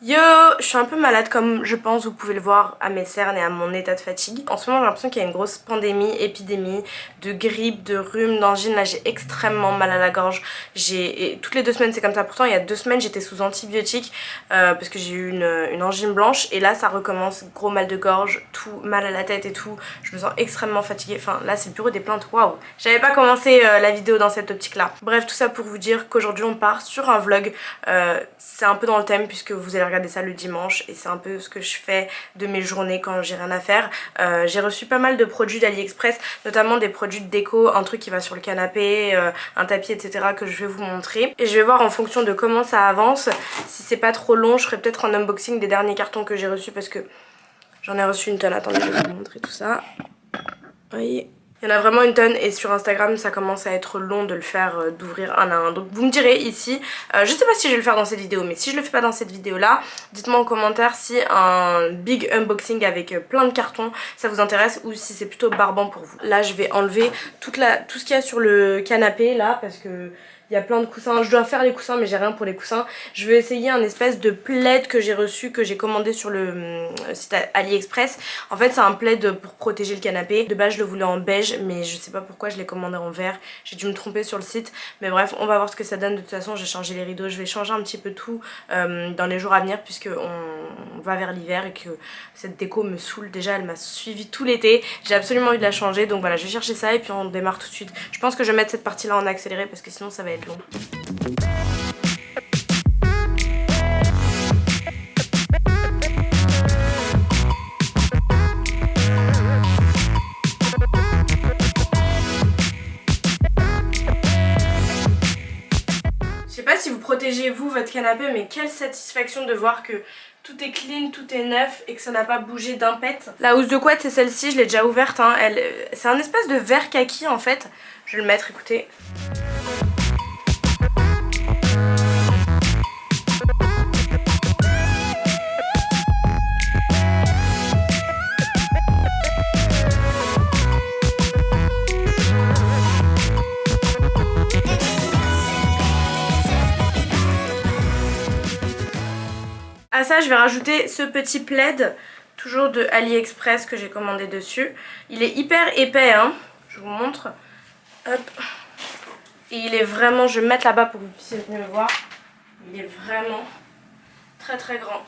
Yo, je suis un peu malade comme je pense vous pouvez le voir à mes cernes et à mon état de fatigue. En ce moment j'ai l'impression qu'il y a une grosse pandémie, épidémie de grippe, de rhume, d'angine. Là j'ai extrêmement mal à la gorge. Toutes les 2 semaines c'est comme ça. Pourtant il y a 2 semaines j'étais sous antibiotiques parce que j'ai eu une angine blanche. Et là ça recommence, gros mal de gorge, tout mal à la tête et tout. Je me sens extrêmement fatiguée. Enfin là c'est le bureau des plaintes, waouh. J'avais pas commencé la vidéo dans cette optique là. Bref, tout ça pour vous dire qu'aujourd'hui on part sur un vlog. C'est un peu dans le thème puisque vous allez regarder ça le dimanche et c'est un peu ce que je fais de mes journées quand j'ai rien à faire. J'ai reçu pas mal de produits d'AliExpress, notamment des produits de déco, un truc qui va sur le canapé, un tapis etc que je vais vous montrer. Et je vais voir en fonction de comment ça avance. Si c'est pas trop long, je ferai peut-être un unboxing des derniers cartons que j'ai reçus parce que j'en ai reçu une tonne. Attendez, je vais vous montrer tout ça. Oui. Il y en a vraiment une tonne et sur Instagram ça commence à être long de le faire, d'ouvrir un à un. Donc vous me direz ici, je sais pas si je vais le faire dans cette vidéo, mais si je le fais pas dans cette vidéo là, dites-moi en commentaire si un big unboxing avec plein de cartons ça vous intéresse ou si c'est plutôt barbant pour vous. Là je vais enlever tout ce qu'il y a sur le canapé là parce que il y a plein de coussins, je dois faire les coussins mais j'ai rien pour les coussins. Je vais essayer un espèce de plaid que j'ai reçu, que j'ai commandé sur le site AliExpress. En fait c'est un plaid pour protéger le canapé. De base je le voulais en beige mais je sais pas pourquoi je l'ai commandé en vert. J'ai dû me tromper sur le site. Mais bref on va voir ce que ça donne. De toute façon j'ai changé les rideaux, je vais changer un petit peu tout dans les jours à venir puisque on va vers l'hiver et que cette déco me saoule. Déjà elle m'a suivi tout l'été. J'ai absolument envie de la changer donc voilà je vais chercher ça et puis on démarre tout de suite. Je pense que je vais mettre cette partie là en accéléré parce que sinon ça va être long. Je sais pas si vous protégez vous votre canapé mais quelle satisfaction de voir que tout est clean, tout est neuf et que ça n'a pas bougé d'un pet. La housse de couette c'est celle-ci, je l'ai déjà ouverte hein. C'est un espèce de vert kaki en fait. Je vais le mettre, écoutez. À ça je vais rajouter ce petit plaid, toujours de AliExpress que j'ai commandé dessus. Il est hyper épais hein, je vous montre. Hop. Et il est vraiment, je vais me mettre là-bas pour que vous puissiez venir le voir. Il est vraiment très très grand.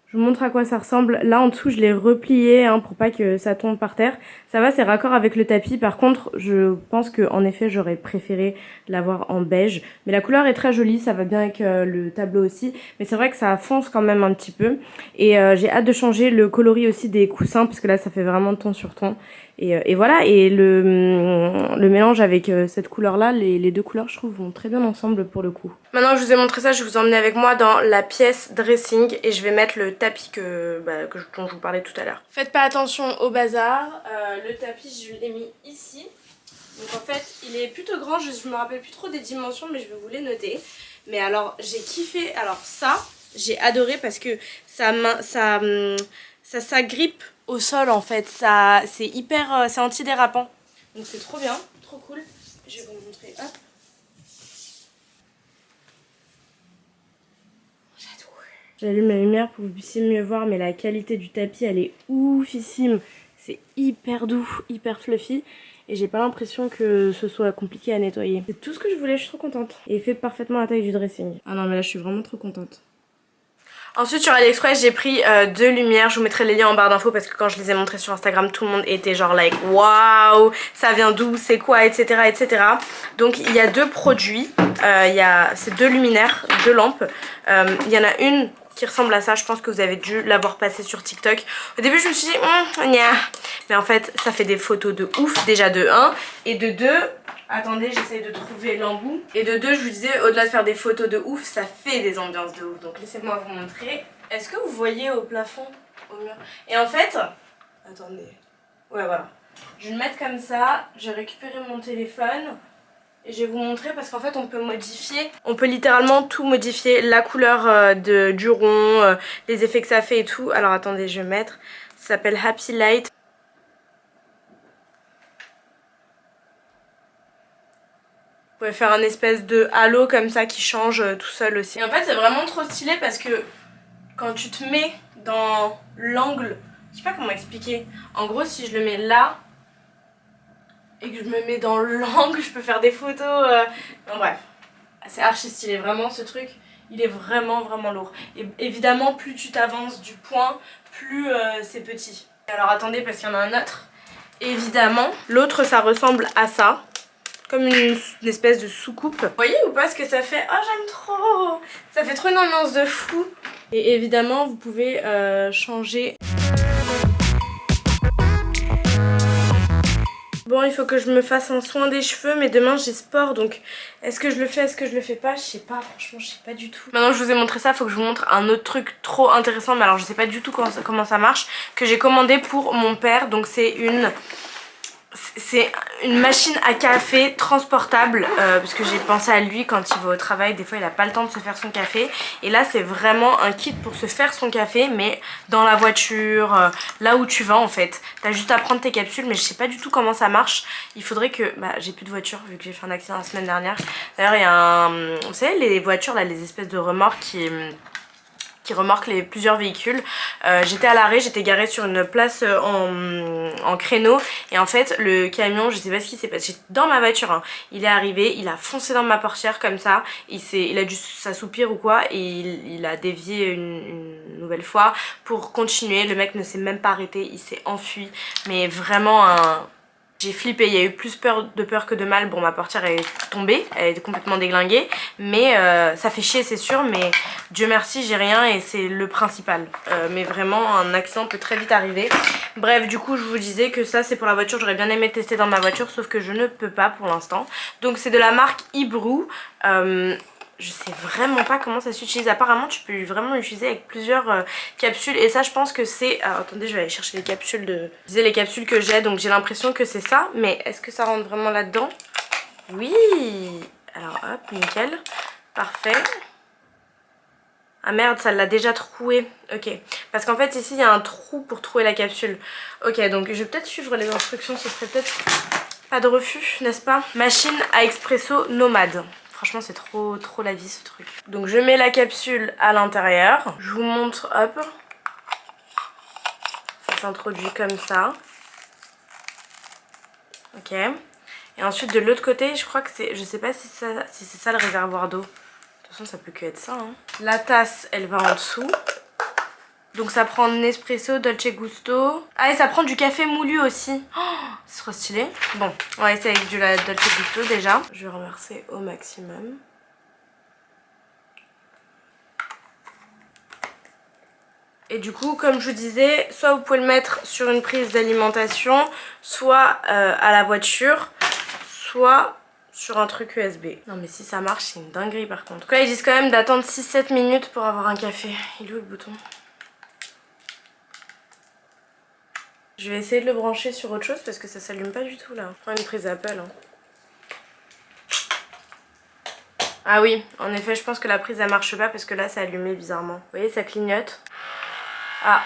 Je vous montre à quoi ça ressemble. Là en dessous je l'ai replié hein, pour pas que ça tombe par terre. Ça va, c'est raccord avec le tapis. Par contre je pense qu'en effet j'aurais préféré l'avoir en beige. Mais la couleur est très jolie, ça va bien avec le tableau aussi. Mais c'est vrai que ça fonce quand même un petit peu. Et j'ai hâte de changer le coloris aussi des coussins parce que là ça fait vraiment ton sur ton. Et voilà, et le mélange avec cette couleur là, les deux couleurs je trouve vont très bien ensemble pour le coup. Maintenant que je vous ai montré ça, je vais vous emmener avec moi dans la pièce dressing et je vais mettre le tapis dont je vous parlais tout à l'heure. Faites pas attention au bazar, le tapis je l'ai mis ici. Donc en fait il est plutôt grand, je me rappelle plus trop des dimensions mais je vais vous les noter. Mais alors j'ai kiffé, alors ça j'ai adoré parce que ça s'agrippe au sol en fait, c'est hyper, c'est antidérapant. Donc c'est trop bien, trop cool. Je vais vous montrer, hop. J'adore. J'allume la lumière pour que vous puissiez mieux voir mais la qualité du tapis elle est oufissime. C'est hyper doux, hyper fluffy. Et j'ai pas l'impression que ce soit compliqué à nettoyer. C'est tout ce que je voulais, je suis trop contente. Et il fait parfaitement la taille du dressing. Ah non mais là je suis vraiment trop contente. Ensuite sur AliExpress j'ai pris 2 lumières, je vous mettrai les liens en barre d'infos parce que quand je les ai montrées sur Instagram tout le monde était genre like waouh, ça vient d'où, c'est quoi, etc etc. Donc il y a 2 produits, c'est 2 luminaires, 2 lampes, il y en a une qui ressemble à ça, je pense que vous avez dû l'avoir passé sur TikTok. Au début je me suis dit mais en fait ça fait des photos de ouf déjà de 1 et de 2. Attendez, j'essaye de trouver l'embout. Et de 2, je vous disais, au-delà de faire des photos de ouf, ça fait des ambiances de ouf. Donc laissez-moi vous montrer. Est-ce que vous voyez au plafond, au mur? Et en fait, attendez. Ouais, voilà. Je vais le mettre comme ça. Je vais récupérer mon téléphone. Et je vais vous montrer parce qu'en fait, on peut modifier. On peut littéralement tout modifier. La couleur du rond, les effets que ça fait et tout. Alors attendez, je vais mettre. Ça s'appelle Happy Light. Vous pouvez faire un espèce de halo comme ça qui change tout seul aussi. Et en fait c'est vraiment trop stylé parce que quand tu te mets dans l'angle, je sais pas comment expliquer, en gros si je le mets là et que je me mets dans l'angle, je peux faire des photos, bon bref, c'est archi stylé, vraiment ce truc, il est vraiment lourd. Et évidemment plus tu t'avances du point, plus c'est petit. Alors attendez parce qu'il y en a un autre, évidemment, l'autre ça ressemble à ça. Comme une espèce de soucoupe. Vous voyez ou pas ce que ça fait? Oh j'aime trop. Ça fait trop une ambiance de fou. Et évidemment vous pouvez changer. Bon il faut que je me fasse un soin des cheveux mais demain j'ai sport donc est-ce que je le fais, est-ce que je le fais pas? Je sais pas, franchement je sais pas du tout. Maintenant que je vous ai montré ça, il faut que je vous montre un autre truc trop intéressant mais alors je sais pas du tout comment ça marche, que j'ai commandé pour mon père. Donc c'est une machine à café transportable parce que j'ai pensé à lui quand il va au travail, des fois il a pas le temps de se faire son café et là c'est vraiment un kit pour se faire son café mais dans la voiture, là où tu vas en fait. T'as juste à prendre tes capsules mais je sais pas du tout comment ça marche. Il faudrait que... j'ai plus de voiture vu que j'ai fait un accident la semaine dernière. D'ailleurs il y a un... Vous savez les voitures là, les espèces de remorques qui remorque plusieurs véhicules. J'étais à l'arrêt, j'étais garée sur une place en créneau et en fait le camion, je sais pas ce qui s'est passé, j'étais dans ma voiture, hein. Il est arrivé, il a foncé dans ma portière comme ça, il a dû s'assoupir ou quoi et il a dévié une nouvelle fois pour continuer. Le mec ne s'est même pas arrêté, il s'est enfui, mais vraiment un... J'ai flippé, il y a eu plus peur que de mal. Bon ma portière est tombée, elle est complètement déglinguée, mais ça fait chier c'est sûr, mais Dieu merci j'ai rien et c'est le principal. Mais vraiment un accident peut très vite arriver. Bref du coup je vous disais que ça c'est pour la voiture, j'aurais bien aimé tester dans ma voiture sauf que je ne peux pas pour l'instant. Donc c'est de la marque Ibru. Je sais vraiment pas comment ça s'utilise. Apparemment tu peux vraiment l'utiliser avec plusieurs capsules. Et ça je pense que c'est... attendez, je vais aller chercher les capsules de... Je disais les capsules que j'ai, donc j'ai l'impression que c'est ça. Mais est-ce que ça rentre vraiment là-dedans? Oui. Alors hop, nickel. Parfait. Ah merde, ça l'a déjà troué. Ok. Parce qu'en fait ici il y a un trou pour trouver la capsule. Ok, donc je vais peut-être suivre les instructions. Ce serait peut-être pas de refus, n'est-ce pas? Machine à expresso nomade. Franchement c'est trop la vie ce truc. Donc je mets la capsule à l'intérieur. Je vous montre, hop. Ça s'introduit comme ça. Ok. Et ensuite de l'autre côté, je crois que c'est... Je sais pas si c'est ça le réservoir d'eau. De toute façon ça peut que être ça, hein. La tasse elle va en dessous. Donc ça prend Nespresso, Dolce Gusto. Ah et ça prend du café moulu aussi. Oh, c'est trop stylé. Bon, on va essayer avec du Dolce Gusto déjà. Je vais renverser au maximum. Et du coup, comme je vous disais, soit vous pouvez le mettre sur une prise d'alimentation, soit à la voiture, soit sur un truc USB. Non mais si ça marche, c'est une dinguerie par contre. Là, ils disent quand même d'attendre 6-7 minutes pour avoir un café. Il est où le bouton ? Je vais essayer de le brancher sur autre chose parce que ça s'allume pas du tout là. Je prends une prise Apple. Hein. Ah oui, en effet, je pense que la prise elle marche pas parce que là ça allumé bizarrement. Vous voyez, ça clignote. Ah.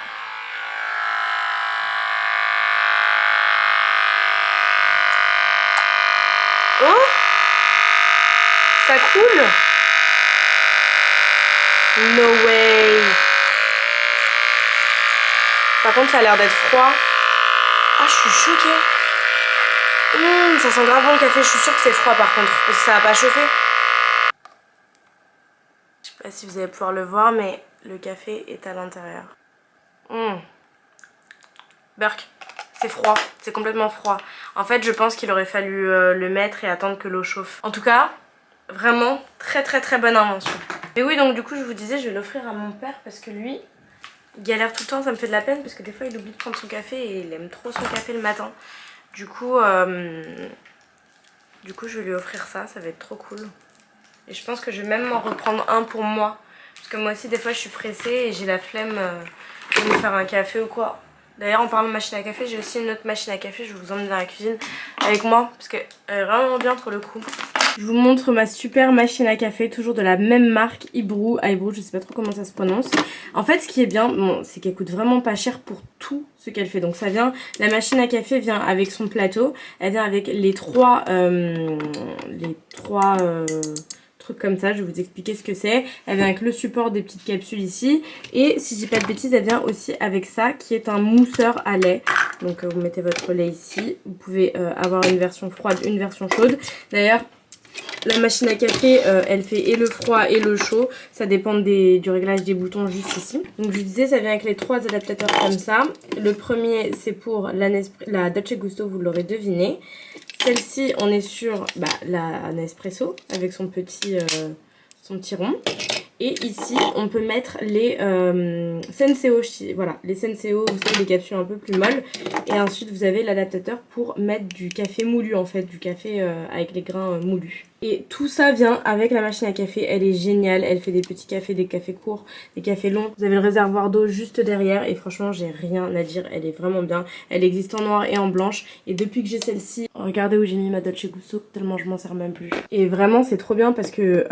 Oh, ça coule. No way. Par contre, ça a l'air d'être froid. Ah, je suis choquée. Ça sent grave bon le café. Je suis sûre que c'est froid par contre, parce que ça va pas chauffer. Je sais pas si vous allez pouvoir le voir, mais le café est à l'intérieur. Burk, c'est froid, c'est complètement froid. En fait, je pense qu'il aurait fallu le mettre et attendre que l'eau chauffe. En tout cas, vraiment très bonne invention. Et oui, donc du coup, je vous disais, je vais l'offrir à mon père parce que lui, il galère tout le temps, ça me fait de la peine parce que des fois, il oublie de prendre son café et il aime trop son café le matin. Du coup, je vais lui offrir ça, ça va être trop cool. Et je pense que je vais même m'en reprendre un pour moi. Parce que moi aussi, des fois, je suis pressée et j'ai la flemme de me faire un café ou quoi. D'ailleurs, en parlant de machine à café, j'ai aussi une autre machine à café. Je vais vous emmener dans la cuisine avec moi parce qu'elle est vraiment bien pour le coup. Je vous montre ma super machine à café, toujours de la même marque, Ibrew. Ibrew, je sais pas trop comment ça se prononce. En fait, ce qui est bien, bon, c'est qu'elle coûte vraiment pas cher pour tout ce qu'elle fait. Donc ça vient, la machine à café vient avec son plateau. Elle vient avec les trois trucs comme ça. Je vais vous expliquer ce que c'est. Elle vient avec le support des petites capsules ici. Et si je dis pas de bêtises, elle vient aussi avec ça, qui est un mousseur à lait. Donc vous mettez votre lait ici. Vous pouvez avoir une version froide, une version chaude. D'ailleurs, la machine à café, elle fait et le froid et le chaud. Ça dépend du réglage des boutons juste ici. Donc je vous disais, ça vient avec les 3 adaptateurs comme ça. Le premier, c'est pour la Dolce Gusto, vous l'aurez deviné. Celle-ci, on est sur la Nespresso avec son petit rond. Et ici, on peut mettre les Senseo, voilà, les Senseo, vous savez, les capsules un peu plus molles. Et ensuite, vous avez l'adaptateur pour mettre du café moulu, en fait, du café avec les grains moulus. Et tout ça vient avec la machine à café, elle est géniale, elle fait des petits cafés, des cafés courts, des cafés longs. Vous avez le réservoir d'eau juste derrière et franchement, j'ai rien à dire, elle est vraiment bien. Elle existe en noir et en blanche et depuis que j'ai celle-ci, regardez où j'ai mis ma Dolce Gusto, tellement je m'en sers même plus. Et vraiment, c'est trop bien parce que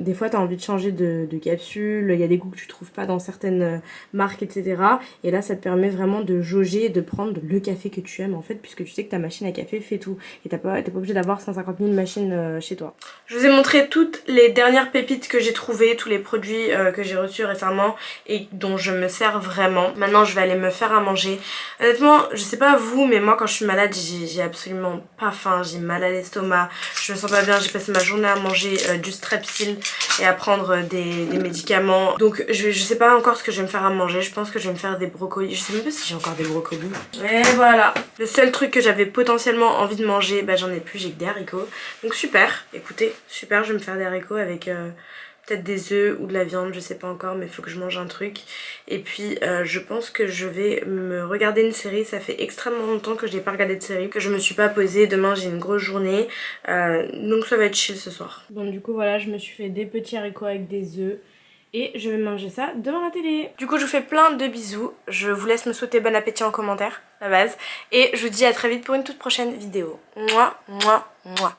des fois, t'as envie de changer de capsule, il y a des goûts que tu trouves pas dans certaines marques, etc. Et là, ça te permet vraiment de jauger et de prendre le café que tu aimes en fait, puisque tu sais que ta machine à café fait tout. Et t'es pas obligé d'avoir 150 000 machines chez toi. Je vous ai montré toutes les dernières pépites que j'ai trouvées, tous les produits que j'ai reçus récemment et dont je me sers vraiment. Maintenant je vais aller me faire à manger. Honnêtement, je sais pas vous, mais moi quand je suis malade j'ai absolument pas faim, j'ai mal à l'estomac, je me sens pas bien, j'ai passé ma journée à manger du Strepsil et à prendre des médicaments. Donc je sais pas encore ce que je vais me faire à manger, je pense que je vais me faire des brocolis, je sais même pas si j'ai encore des brocolis. Et voilà, le seul truc que j'avais potentiellement envie de manger, j'en ai plus, j'ai que des haricots. Donc super, écoutez, super, je vais me faire des haricots avec peut-être des œufs ou de la viande, je sais pas encore, mais il faut que je mange un truc. Et puis je pense que je vais me regarder une série, ça fait extrêmement longtemps que je n'ai pas regardé de série, que je me suis pas posée, demain j'ai une grosse journée, donc ça va être chill ce soir. Donc du coup voilà, je me suis fait des petits haricots avec des œufs. Et je vais manger ça devant la télé. Du coup je vous fais plein de bisous. Je vous laisse me souhaiter bon appétit en commentaire, la base. Et je vous dis à très vite pour une toute prochaine vidéo. Mouah, mouah, mouah.